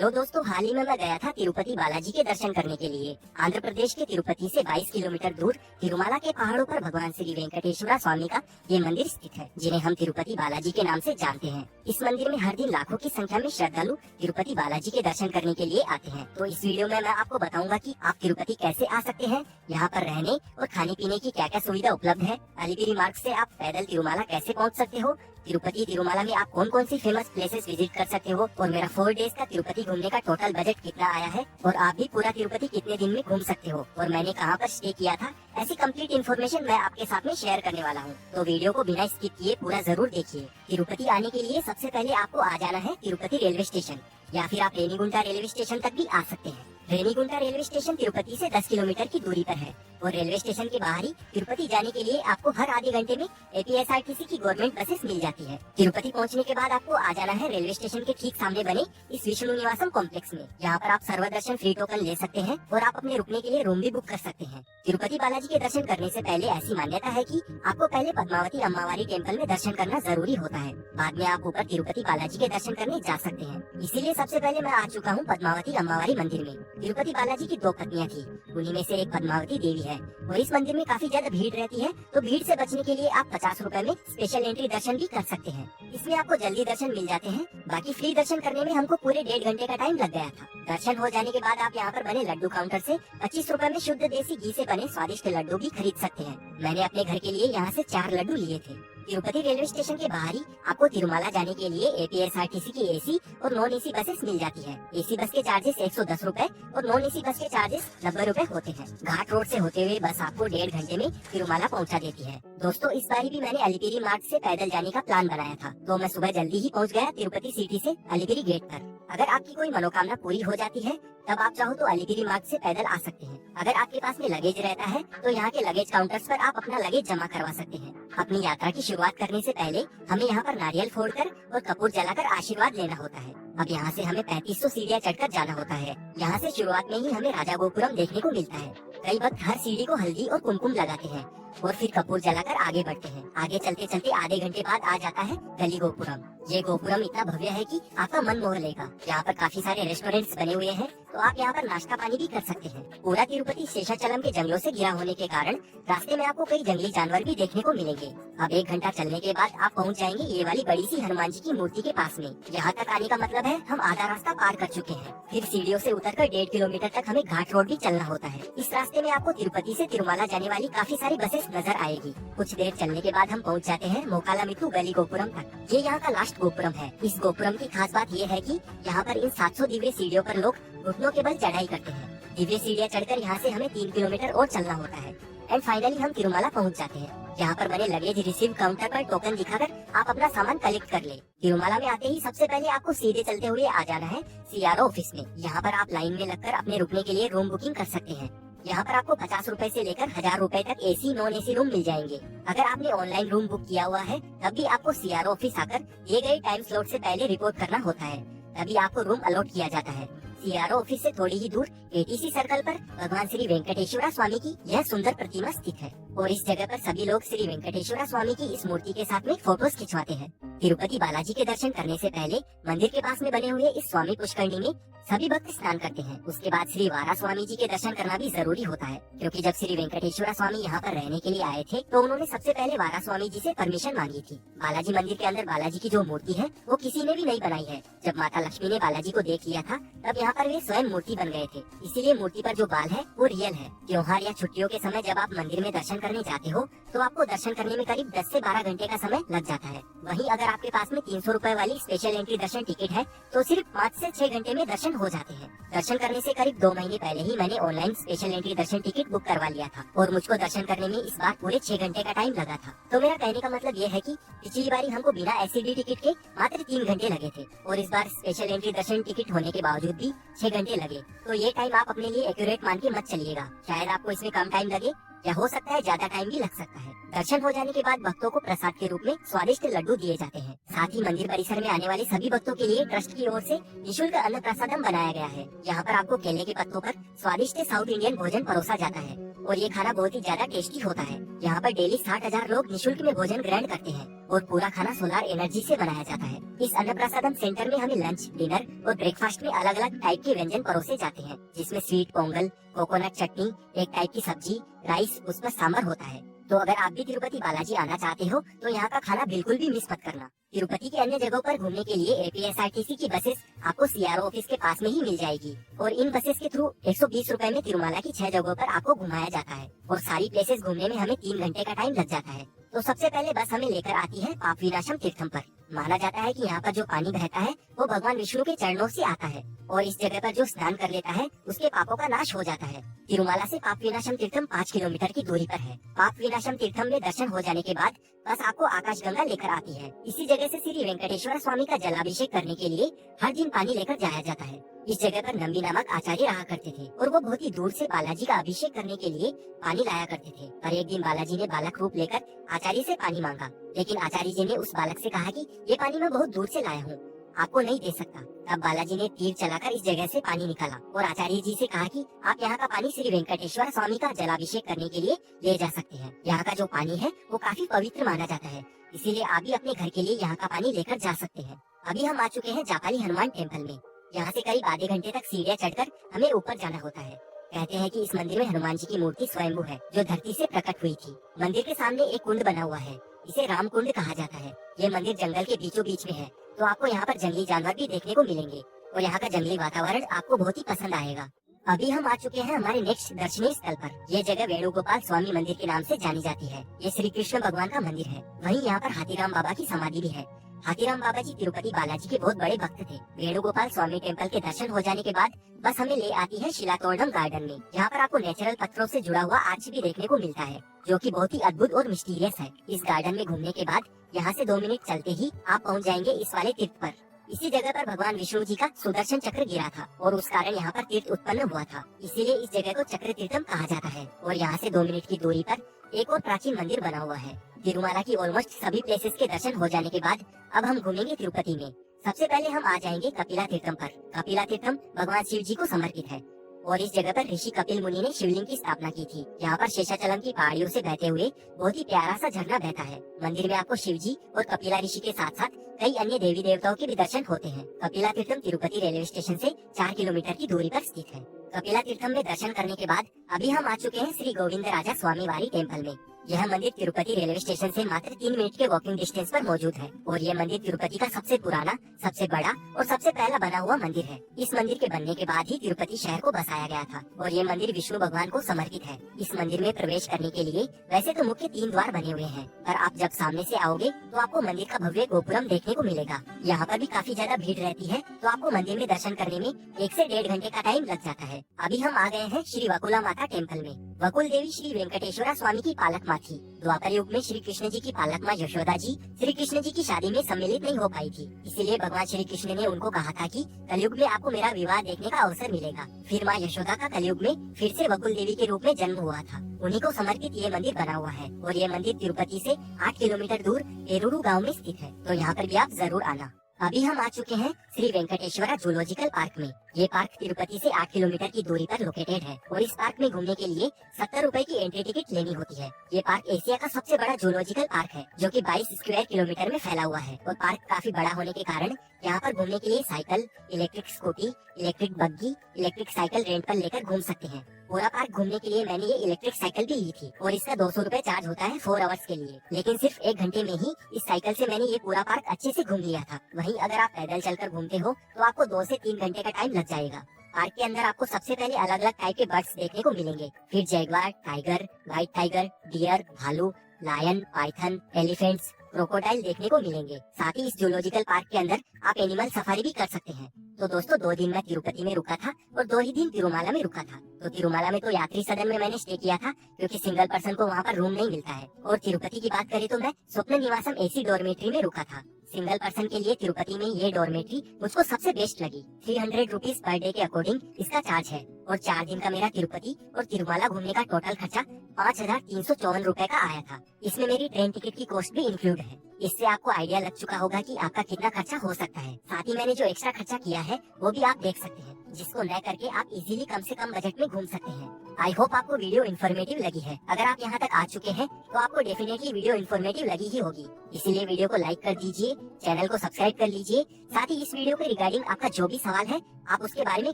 Hello दोस्तों, हाल ही में मैं गया था तिरुपति बालाजी के दर्शन करने के लिए। आंध्र प्रदेश के तिरुपति से 22 किलोमीटर दूर तिरुमाला के पहाड़ों पर भगवान श्री वेंकटेश्वर स्वामी का ये मंदिर स्थित है, जिन्हें हम तिरुपति बालाजी के नाम से जानते हैं। इस मंदिर में हर दिन लाखों की संख्या में श्रद्धालु तिरुपति बालाजी के दर्शन करने के लिए आते हैं। तो इस वीडियो में मैं आपको बताऊंगा कि आप तिरुपति कैसे आ सकते हैं, यहाँ पर रहने और खाने पीने की क्या क्या सुविधा उपलब्ध है, अलिपिरी मार्ग से आप पैदल तिरुमाला कैसे पहुँच सकते हो, तिरुपति तिरुमाला में आप कौन कौन सी फेमस प्लेसेस विजिट कर सकते हो, और मेरा 4 डेज का तिरुपति घूमने का टोटल बजट कितना आया है, और आप भी पूरा तिरुपति कितने दिन में घूम सकते हो, और मैंने कहाँ पर स्टे किया था। ऐसी कंप्लीट इन्फॉर्मेशन मैं आपके साथ में शेयर करने वाला हूँ। तो वीडियो को बिना स्किप किए पूरा जरूर देखिए। तिरुपति आने के लिए सबसे पहले आपको आ जाना है तिरुपति रेलवे स्टेशन, या फिर आप रेनीगुंटा रेलवे स्टेशन तक भी आ सकते हैं। रेनीगुंटा रेलवे स्टेशन तिरुपति से 10 किलोमीटर की दूरी पर है, और रेलवे स्टेशन के बाहर ही तिरुपति जाने के लिए आपको हर आधे घंटे में एपीएसआरटीसी की गवर्नमेंट बसेस मिल जाती है। तिरुपति पहुंचने के बाद आपको आ जाना है रेलवे स्टेशन के ठीक सामने बने इस विष्णु निवासम कॉम्प्लेक्स में। यहाँ पर आप सर्वदर्शन फ्री टोकन ले सकते हैं और आप अपने रुकने के लिए रूम भी बुक कर सकते हैं। तिरुपति बालाजी के दर्शन करने से पहले ऐसी मान्यता है कि आपको पहले पद्मावती अम्मावारी टेम्पल में दर्शन करना जरूरी होता है, बाद में आप ऊपर तिरुपति बालाजी के दर्शन करने जा सकते हैं। इसीलिए सबसे पहले मैं आ चुका हूँ पद्मावती अम्मावारी मंदिर में। तिरुपति बालाजी की 2 पत्नियां थी, उन्हीं में से एक पद्मावती देवी है, और इस मंदिर में काफी ज्यादा भीड़ रहती है, तो भीड़ से बचने के लिए आप 50 रुपए में स्पेशल एंट्री दर्शन भी कर सकते हैं। इसमें आपको जल्दी दर्शन मिल जाते हैं। बाकी फ्री दर्शन करने में हमको पूरे 1.5 घंटे का टाइम लग गया था। दर्शन हो जाने के बाद आप यहाँ पर बने लड्डू काउंटर से 25 रुपए में शुद्ध देसी घी से बने स्वादिष्ट लड्डू भी खरीद सकते हैं। मैंने अपने घर के लिए यहाँ से 4 लड्डू लिए थे। तिरुपति रेलवे स्टेशन के बाहर ही आपको तिरुमाला जाने के लिए एपीएसआरटीसी की एसी और नॉन एसी बसेस मिल जाती है। एसी बस के चार्जेस 110 रुपए और नॉन एसी बस के चार्जेस 90 रुपए होते हैं। घाट रोड से होते हुए बस आपको 1.5 घंटे में तिरुमाला पहुंचा देती है। दोस्तों, इस बार भी मैंने अलिपिरी मार्ग से पैदल जाने का प्लान बनाया था, तो मैं सुबह जल्दी ही पहुंच गया तिरुपति सिटी से अलिपिरी गेट पर। अगर आपकी कोई मनोकामना पूरी हो जाती है तब आप चाहो तो अलिपिरी मार्ग से पैदल आ सकते हैं। अगर आपके पास में लगेज रहता है तो यहाँ के लगेज काउंटर्स पर आप अपना लगेज जमा करवा सकते हैं। अपनी यात्रा की शुरुआत करने से पहले हमें यहाँ पर नारियल फोड़कर और कपूर जलाकर आशीर्वाद लेना होता है। अब यहाँ से हमें 3500 सीढ़ियाँ चढ़कर जाना होता है। यहाँ से शुरुआत में ही हमें राजा गोपुरम देखने को मिलता है। कई वक्त हर सीढ़ी को हल्दी और कुमकुम लगाते हैं और फिर कपूर जलाकर आगे बढ़ते हैं। आगे चलते चलते आधे घंटे बाद आ जाता है गली गोपुरम। ये गोपुरम इतना भव्य है कि आपका मन मोह लेगा। यहाँ पर काफी सारे रेस्टोरेंट्स बने हुए हैं, तो आप यहाँ पर नाश्ता पानी भी कर सकते हैं। पूरा तिरुपति शेषाचलम के जंगलों से घिरा होने के कारण रास्ते में आपको कई जंगली जानवर भी देखने को मिलेंगे। अब 1 घंटा चलने के बाद आप पहुँच जाएंगे ये वाली बड़ी सी हनुमान जी की मूर्ति के पास में। यहाँ तक आने का मतलब है हम आधा रास्ता पार कर चुके हैं। फिर सीढ़ियों से उतरकर 1.5 किलोमीटर तक हमें घाट रोड भी चलना होता है। इस रास्ते में आपको तिरुपति से तिरुमाला जाने वाली काफी सारी बसेस नजर आएगी। कुछ देर चलने के बाद हम पहुँच जाते हैं मोकालामित्तु गली गोपुरम तक। ये यहाँ का लास्ट गोपुरम है। इस गोपुरम की खास बात ये है कि यहाँ पर इन 700 दिव्य सीढ़ियों पर लोग घुटनों के बल चढ़ाई करते हैं। दिव्य सीढ़ियाँ चढ़कर यहाँ से हमें 3 किलोमीटर और चलना होता है, एंड फाइनली हम तिरुमाला पहुँच जाते हैं। यहाँ पर बने लगेज रिसीव काउंटर पर टोकन दिखाकर आप अपना सामान कलेक्ट कर ले। तिरुमाला में आते ही सबसे पहले आपको सीधे चलते हुए आ जाना है सीआरओ ऑफिस में। यहाँ पर आप लाइन में लगकर अपने रुकने के लिए रूम बुकिंग कर सकते हैं। यहाँ पर आपको 50 रुपए से लेकर 1000 रुपए तक एसी नॉन एसी रूम मिल जाएंगे। अगर आपने ऑनलाइन रूम बुक किया हुआ है तब भी आपको सीआरओ ऑफिस आकर दिए गए टाइम स्लॉट से पहले रिपोर्ट करना होता है, तभी आपको रूम अलॉट किया जाता है। सीआरओ ऑफिस से थोड़ी ही दूर एटीसी सर्कल पर भगवान श्री वेंकटेश्वर स्वामी की यह सुंदर प्रतिमा स्थित है, और इस जगह पर सभी लोग श्री वेंकटेश्वर स्वामी की इस मूर्ति के साथ में फोटोज खिंचवाते हैं। तिरुपति बालाजी के दर्शन करने से पहले मंदिर के पास में बने हुए इस स्वामी पुष्करणी में सभी भक्त स्नान करते हैं। उसके बाद श्री वारा स्वामी जी के दर्शन करना भी जरूरी होता है, क्योंकि जब श्री वेंकटेश्वर स्वामी यहाँ पर रहने के लिए आए थे तो उन्होंने सबसे पहले वारा स्वामी जी से परमिशन मांगी थी। बालाजी मंदिर के अंदर बालाजी की जो मूर्ति है वो किसी ने भी नहीं बनाई है। जब माता लक्ष्मी ने बालाजी को देख लिया था तब यहाँ पर वे स्वयं मूर्ति बन गए थे, इसीलिए मूर्ति पर जो बाल है वो रियल है। त्योहार या छुट्टियों के समय जब आप मंदिर में दर्शन करने जाते हो तो आपको दर्शन करने में करीब 10 से 12 घंटे का समय लग जाता है। वहीं अगर आपके पास में 300 रुपए वाली स्पेशल एंट्री दर्शन टिकट है तो सिर्फ 5 से 6 घंटे में दर्शन हो जाते हैं। दर्शन करने से करीब 2 महीने पहले ही मैंने ऑनलाइन स्पेशल एंट्री दर्शन टिकट बुक करवा लिया था, और मुझको दर्शन करने में इस बार पूरे 6 घंटे का टाइम लगा था। तो मेरा कहने का मतलब ये है कि पिछली बारी हमको बिना एससीडी टिकट के मात्र 3 घंटे लगे थे, और इस बार स्पेशल एंट्री दर्शन टिकट होने के बावजूद भी 6 घंटे लगे। तो ये टाइम आप अपने लिए एक्यूरेट मान के मत चलिएगा, शायद आपको इसमें कम टाइम लगे या हो सकता है ज्यादा टाइम भी लग सकता है। दर्शन हो जाने के बाद भक्तों को प्रसाद के रूप में स्वादिष्ट लड्डू दिए जाते हैं। साथ ही मंदिर परिसर में आने वाले सभी भक्तों के लिए ट्रस्ट की ओर से निःशुल्क अन्न प्रसादम बनाया गया है। यहाँ पर आपको केले के पत्तों पर स्वादिष्ट साउथ इंडियन भोजन परोसा जाता है, और ये खाना बहुत ही ज्यादा टेस्टी होता है। यहाँ पर डेली 60,000 लोग निःशुल्क में भोजन ग्रहण करते हैं, और पूरा खाना सोलर एनर्जी से बनाया जाता है। इस अन्नप्रसादम सेंटर में हमें लंच, डिनर और ब्रेकफास्ट में अलग अलग टाइप के व्यंजन परोसे जाते हैं, जिसमें स्वीट पोंगल, कोकोनट चटनी, एक टाइप की सब्जी, राइस, उस पर सांभर होता है। तो अगर आप भी तिरुपति बालाजी आना चाहते हो तो यहाँ का खाना बिल्कुल भी मिस मत करना। तिरुपति के अन्य जगहों पर घूमने के लिए एपीएसआरटीसी की बसेस आपको सीआरओ ऑफिस के पास में ही मिल जाएगी और इन बसेस के थ्रू 120 रुपए में तिरुमाला की 6 जगहों पर आपको घुमाया जाता है और सारी प्लेसेस घूमने में हमें 3 घंटे का टाइम लग जाता है। तो सबसे पहले बस हमें लेकर आती है पापविनाशम तीर्थम पर। माना जाता है कि यहाँ पर जो पानी बहता है वो भगवान विष्णु के चरणों से आता है और इस जगह पर जो स्नान कर लेता है उसके पापों का नाश हो जाता है। तिरुमाला से पापविनाशम तीर्थम 5 किलोमीटर की दूरी पर है। पापविनाशम तीर्थम में दर्शन हो जाने के बाद बस आपको आकाशगंगा लेकर आती है। इसी जगह से श्री वेंकटेश्वर स्वामी का जलाभिषेक करने के लिए हर दिन पानी लेकर जाया जाता है। इस जगह पर नंबी नामक आचार्य रहा करते थे और वो बहुत ही दूर से बालाजी का अभिषेक करने के लिए पानी लाया करते थे। पर एक दिन बालाजी ने बालक रूप लेकर आचार्य से पानी मांगा, लेकिन आचार्य जी ने उस बालक से कहा कि ये पानी मैं बहुत दूर से लाया हूँ, आपको नहीं दे सकता। तब बालाजी ने तीर चलाकर इस जगह से पानी निकाला और आचार्य जी से कहा कि आप यहाँ का पानी श्री वेंकटेश्वर स्वामी का जलाभिषेक करने के लिए ले जा सकते हैं। यहाँ का जो पानी है वो काफी पवित्र माना जाता है, इसीलिए आप भी अपने घर के लिए यहाँ का पानी लेकर जा सकते हैं। अभी हम आ चुके हैं जापाली हनुमान टेम्पल में। यहाँ से करीब आधे घंटे तक सीढ़ियाँ चढ़कर हमें ऊपर जाना होता है। कहते हैं कि इस मंदिर में हनुमान जी की मूर्ति स्वयंभू है जो धरती से प्रकट हुई थी। मंदिर के सामने एक कुंड बना हुआ है, इसे राम कुंड कहा जाता है। ये मंदिर जंगल के बीचों बीच में है, तो आपको यहाँ पर जंगली जानवर भी देखने को मिलेंगे और यहाँ का जंगली वातावरण आपको बहुत ही पसंद आएगा। अभी हम आ चुके हैं हमारे नेक्स्ट दर्शनीय स्थल पर। ये जगह वेणुगोपाल स्वामी मंदिर के नाम से जानी जाती है। ये श्री कृष्ण भगवान का मंदिर है। वहीं यहाँ पर हाथीराम बाबा की समाधि भी है। हाथीराम बाबा जी तिरुपति बालाजी के बहुत बड़े भक्त थे। वेणुगोपाल स्वामी टेम्पल के दर्शन हो जाने के बाद बस हमें ले आती है शिलातोर्डम गार्डन में। यहाँ पर आपको नेचुरल पत्थरों से जुड़ा हुआ आर्च भी देखने को मिलता है, जो कि बहुत ही अद्भुत और मिस्टीरियस है। इस गार्डन में घूमने के बाद यहाँ से 2 मिनट चलते ही आप पहुँच जाएंगे इस वाले तीर्थ पर। इसी जगह पर भगवान विष्णु जी का सुदर्शन चक्र गिरा था और उस कारण यहाँ पर तीर्थ उत्पन्न हुआ था, इसीलिए इस जगह को चक्र तीर्थम कहा जाता है। और यहाँ से 2 मिनट की दूरी पर एक और प्राचीन मंदिर बना हुआ है। तिरुमाला की ऑलमोस्ट सभी प्लेसेस के दर्शन हो जाने के बाद अब हम घूमेंगे तिरुपति में। सबसे पहले हम आ जाएंगे कपिला तीर्थम पर। कपिला तीर्थम भगवान शिव जी को समर्पित है और इस जगह पर ऋषि कपिल मुनि ने शिवलिंग की स्थापना की थी। यहाँ पर शेषाचलम की पहाड़ियों से बहते हुए बहुत ही प्यारा सा झरना बहता है। मंदिर में आपको शिव जी और कपिला ऋषि के साथ साथ कई अन्य देवी देवताओं के भी दर्शन होते हैं। कपिला तीर्थम तिरुपति रेलवे स्टेशन से 4 किलोमीटर की दूरी पर स्थित है। कपिला तीर्थम में दर्शन करने के बाद अभी हम आ चुके हैं श्री गोविंद राजा स्वामी वारी टेम्पल में। यह मंदिर तिरुपति रेलवे स्टेशन से मात्र 3 मिनट के वॉकिंग डिस्टेंस पर मौजूद है और यह मंदिर तिरुपति का सबसे पुराना, सबसे बड़ा और सबसे पहला बना हुआ मंदिर है। इस मंदिर के बनने के बाद ही तिरुपति शहर को बसाया गया था और ये मंदिर विष्णु भगवान को समर्पित है। इस मंदिर में प्रवेश करने के लिए वैसे तो मुख्य 3 द्वार बने हुए हैं, पर आप जब सामने से आओगे तो आपको मंदिर का भव्य गोपुरम देखने को मिलेगा। यहाँ पर भी काफी ज्यादा भीड़ रहती है, तो आपको मंदिर में दर्शन करने में 1 से 1.5 घंटे का टाइम लग जाता है। अभी हम आ गए हैं श्री वकुला माता टेम्पल में। वकुल देवी श्री वेंकटेश्वर स्वामी की पालक माँ थी। द्वापर युग में श्री कृष्ण जी की पालक माँ यशोदा जी श्री कृष्ण जी की शादी में सम्मिलित नहीं हो पाई थी, इसीलिए भगवान श्री कृष्ण ने उनको कहा था कि कलयुग में आपको मेरा विवाह देखने का अवसर मिलेगा। फिर माँ यशोदा का कलयुग में फिर से वकुल देवी के रूप में जन्म हुआ था। उन्हीं को समर्पित ये मंदिर बना हुआ है और ये मंदिर तिरुपति से 8 किलोमीटर दूर पेरूरू गाँव में स्थित है, तो यहाँ पर भी आप जरूर आना। अभी हम आ चुके हैं श्री वेंकटेश्वरा जूलॉजिकल पार्क में। ये पार्क तिरुपति से 8 किलोमीटर की दूरी पर लोकेटेड है और इस पार्क में घूमने के लिए 70 रुपए की एंट्री टिकट लेनी होती है। ये पार्क एशिया का सबसे बड़ा जूलॉजिकल पार्क है, जो कि 22 स्क्वायर किलोमीटर में फैला हुआ है और पार्क काफी बड़ा होने के कारण यहाँ पर घूमने के लिए साइकिल, इलेक्ट्रिक स्कूटी, इलेक्ट्रिक बग्गी, इलेक्ट्रिक साइकिल रेंट पर लेकर घूम सकते हैं। पूरा पार्क घूमने के लिए मैंने ये इलेक्ट्रिक साइकिल भी ली थी और इसका 200 रुपए चार्ज होता है 4 आवर्स के लिए, लेकिन सिर्फ 1 घंटे में ही इस साइकिल से मैंने ये पूरा पार्क अच्छे से घूम लिया था। वहीं अगर आप पैदल चलकर घूमते हो तो आपको 2 से 3 घंटे का टाइम लग जाएगा। पार्क के अंदर आपको सबसे पहले अलग अलग टाइप के बर्ड्स देखने को मिलेंगे, फिर jaguar, tiger, white tiger, deer, भालू, लायन, पाइथन, एलिफेंट्स, क्रोकोडाइल देखने को मिलेंगे। साथ ही इस जूलॉजिकल पार्क के अंदर आप एनिमल सफारी भी कर सकते हैं। तो दोस्तों 2 दिन मैं तिरुपति में रुका था और 2 ही दिन तिरुमाला में रुका था। तो तिरुमाला में तो यात्री सदन में मैंने स्टे किया था, क्योंकि सिंगल पर्सन को वहाँ पर रूम नहीं मिलता है। और तिरुपति की बात करें तो मैं स्वप्न निवासम एसी डॉर्मेट्री में रुका था। सिंगल पर्सन के लिए तिरुपति में ये डॉर्मेट्री मुझको सबसे बेस्ट लगी। 300 रुपीज पर डे के अकॉर्डिंग इसका चार्ज है और 4 दिन का मेरा तिरुपति और तिरुमाला घूमने का टोटल खर्चा 5354 रुपए का आया था। इसमें मेरी ट्रेन टिकट की कॉस्ट भी इंक्लूड है। इससे आपको आइडिया लग चुका होगा कि आपका कितना खर्चा हो सकता है। साथ ही मैंने जो एक्स्ट्रा खर्चा किया है वो भी आप देख सकते हैं, जिसको न करके आप इजीली कम से कम बजट में घूम सकते हैं। आई होप आपको वीडियो इन्फॉर्मेटिव लगी है। अगर आप यहाँ तक आ चुके हैं तो आपको डेफिनेटली वीडियो इन्फॉर्मेटिव लगी ही होगी, इसीलिए वीडियो को लाइक कर दीजिए, चैनल को सब्सक्राइब कर लीजिए। साथ ही इस वीडियो के रिगार्डिंग आपका जो भी सवाल है आप उसके बारे में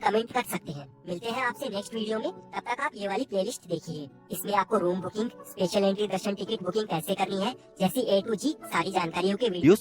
कमेंट कर सकते हैं। मिलते हैं आपसे नेक्स्ट वीडियो में, तब तक आप ये वाली प्लेलिस्ट देखिए। इसमें आपको रूम बुकिंग, स्पेशल एंट्री दर्शन टिकट बुकिंग कैसे करनी है जैसी A to G सारी जानकारियों के वीडियो